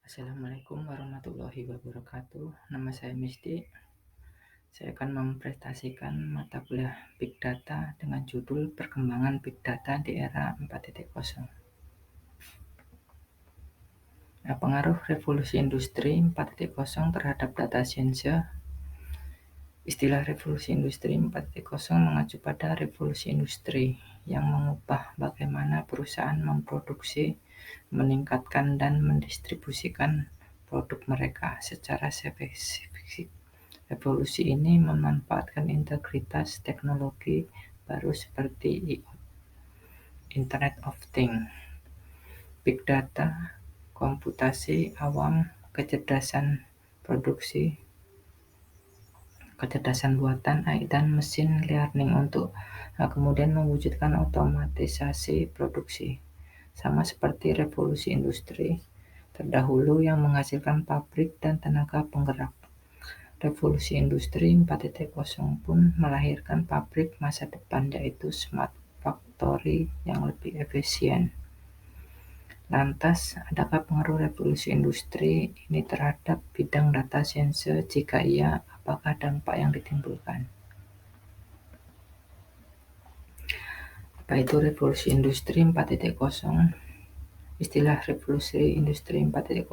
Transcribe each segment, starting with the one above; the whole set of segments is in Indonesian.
Assalamualaikum warahmatullahi wabarakatuh. Nama saya Misdi. Saya akan mempresentasikan mata kuliah Big Data dengan judul Perkembangan Big Data di Era 4.0. Pengaruh revolusi industri 4.0 terhadap data science. Istilah revolusi industri 4.0 mengacu pada revolusi industri yang mengubah bagaimana perusahaan memproduksi, meningkatkan, dan mendistribusikan produk mereka secara spesifik. Revolusi ini memanfaatkan integritas teknologi baru seperti Internet of Things, Big Data, komputasi awam, kecerdasan produksi, kecerdasan buatan AI, dan mesin learning untuk kemudian mewujudkan otomatisasi produksi. Sama seperti revolusi industri terdahulu yang menghasilkan pabrik dan tenaga penggerak. Revolusi industri 4.0 pun melahirkan pabrik masa depan, yaitu smart factory yang lebih efisien. Lantas, adakah pengaruh revolusi industri ini terhadap bidang data science? Jika iya, apakah dampak yang ditimbulkan? Apa itu revolusi industri 4.0? Istilah revolusi industri 4.0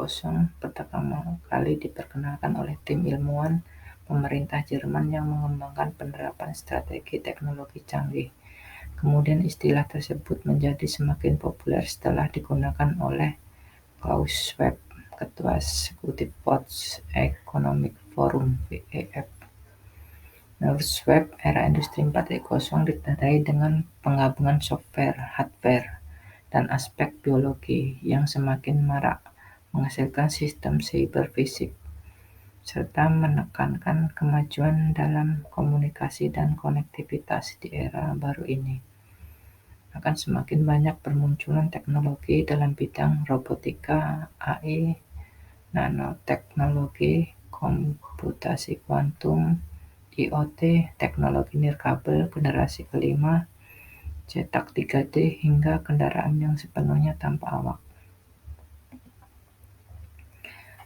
pertama kali diperkenalkan oleh tim ilmuwan pemerintah Jerman yang mengembangkan penerapan strategi teknologi canggih. Kemudian istilah tersebut menjadi semakin populer setelah digunakan oleh Klaus Schwab, Ketua Eksekutif World Economic Forum (WEF). Menurut Schwab, era industri 4.0 ditandai dengan penggabungan software, hardware, dan aspek biologi yang semakin marak, menghasilkan sistem cyberfisik, serta menekankan kemajuan dalam komunikasi dan konektivitas di era baru ini. Akan semakin banyak bermunculan teknologi dalam bidang robotika, AI, nanoteknologi, komputasi kuantum, IoT, teknologi nirkabel generasi kelima, cetak 3D, hingga kendaraan yang sepenuhnya tanpa awak.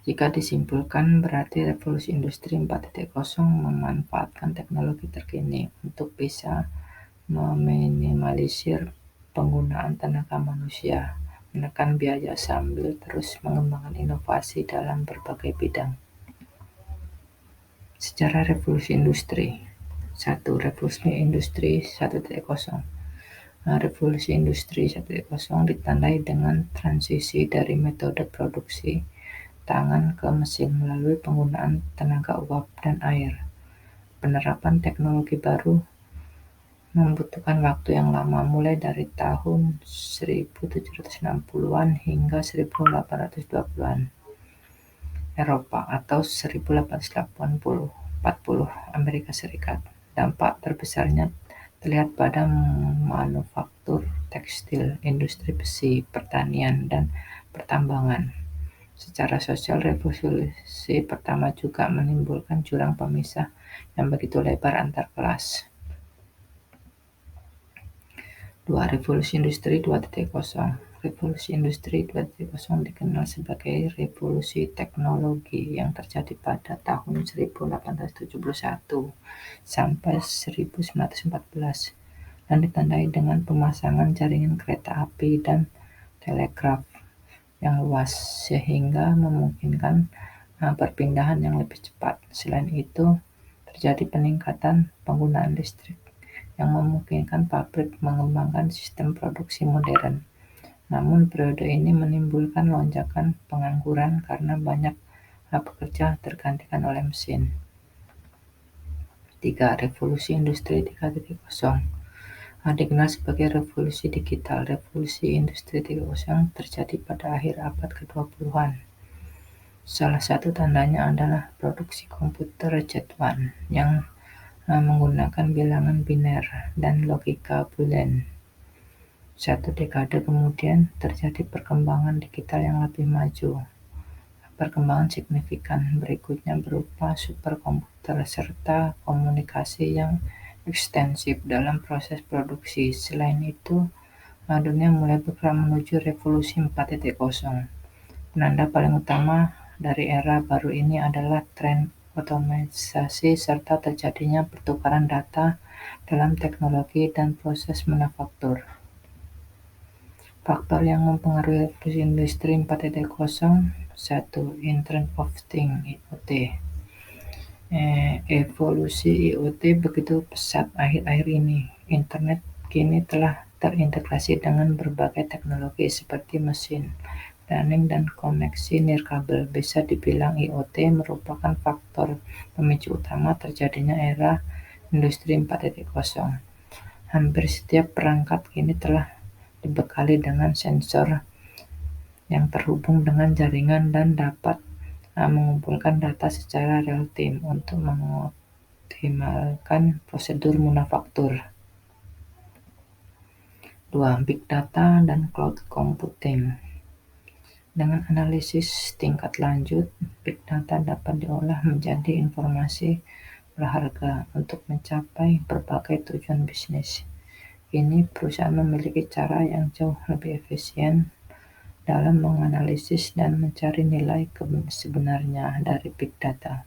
Jika disimpulkan, berarti revolusi industri 4.0 memanfaatkan teknologi terkini untuk bisa meminimalisir penggunaan tenaga manusia, menekan biaya sambil terus mengembangkan inovasi dalam berbagai bidang. Sejarah revolusi industri. 1. Revolusi industri 1.0. Revolusi industri 1.0 ditandai dengan transisi dari metode produksi tangan ke mesin melalui penggunaan tenaga uap dan air. Penerapan teknologi baru membutuhkan waktu yang lama, mulai dari tahun 1760-an hingga 1820-an Eropa atau 1840 Amerika Serikat. Dampak terbesarnya terlihat pada manufaktur tekstil, industri besi, pertanian, dan pertambangan. Secara sosial, revolusi pertama juga menimbulkan jurang pemisah yang begitu lebar antar kelas. 2. Revolusi industri 2.0. Revolusi industri 2.0 dikenal sebagai revolusi teknologi yang terjadi pada tahun 1871 sampai 1914 dan ditandai dengan pemasangan jaringan kereta api dan telegraf yang luas sehingga memungkinkan perpindahan yang lebih cepat. Selain itu, terjadi peningkatan penggunaan listrik yang memungkinkan pabrik mengembangkan sistem produksi modern. Namun periode ini menimbulkan lonjakan pengangguran karena banyak pekerja tergantikan oleh mesin. 3. Revolusi industri 3.0. Dikenal sebagai revolusi digital. Revolusi industri 3.0 terjadi pada akhir abad ke-20-an. Salah satu tandanya adalah produksi komputer Z1 yang menggunakan bilangan biner dan logika boolean. Satu dekade kemudian terjadi perkembangan digital yang lebih maju. Perkembangan signifikan berikutnya berupa superkomputer serta komunikasi yang ekstensif dalam proses produksi. Selain itu, dunia mulai bergerak menuju revolusi 4.0. Penanda paling utama dari era baru ini adalah tren otomatisasi serta terjadinya pertukaran data dalam teknologi dan proses manufaktur. Faktor yang mempengaruhi revolusi industri 4.0, 1. Internet of Things (IoT). Evolusi IoT begitu pesat akhir-akhir ini. Internet kini telah terintegrasi dengan berbagai teknologi seperti mesin learning dan koneksi nirkabel. Bisa dibilang IoT merupakan faktor pemicu utama terjadinya era industri 4.0. Hampir setiap perangkat kini telah dibekali dengan sensor yang terhubung dengan jaringan dan dapat mengumpulkan data secara real-time untuk mengoptimalkan prosedur manufaktur. 2. Big Data dan Cloud Computing. Dengan analisis tingkat lanjut, Big Data dapat diolah menjadi informasi berharga untuk mencapai berbagai tujuan bisnis. Kini perusahaan memiliki cara yang jauh lebih efisien dalam menganalisis dan mencari nilai sebenarnya dari Big Data.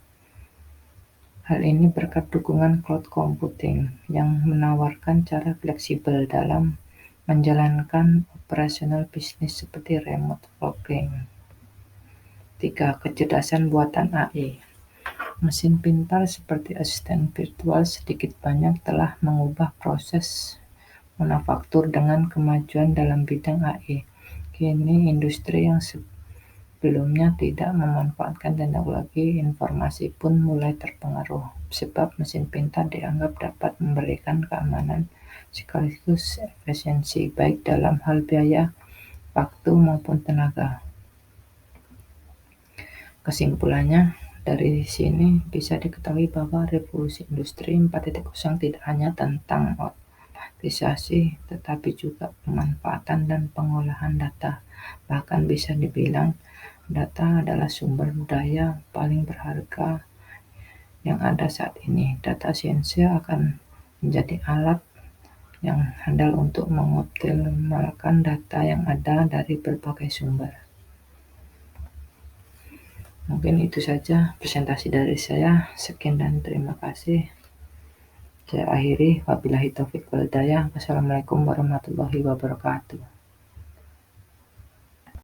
Hal ini berkat dukungan cloud computing yang menawarkan cara fleksibel dalam menjalankan operasional bisnis seperti remote working. 3. Kecerdasan buatan AI. Mesin pintar seperti asisten virtual sedikit banyak telah mengubah proses manufaktur dengan kemajuan dalam bidang AI. Kini industri yang sebelumnya tidak memanfaatkan teknologi informasi pun mulai terpengaruh, sebab mesin pintar dianggap dapat memberikan keamanan sekaligus efisiensi baik dalam hal biaya, waktu maupun tenaga. Kesimpulannya, dari sini bisa diketahui bahwa revolusi industri 4.0 tidak hanya tentang otomatisasi, tetapi juga pemanfaatan dan pengolahan data. Bahkan bisa dibilang data adalah sumber daya paling berharga yang ada saat ini. Data sains akan menjadi alat yang handal untuk mengoptimalkan data yang ada dari berbagai sumber. Mungkin itu saja presentasi dari saya. Sekian dan terima kasih. Saya akhiri. Wabillahi taufiq wal hidayah. Wassalamualaikum warahmatullahi wabarakatuh.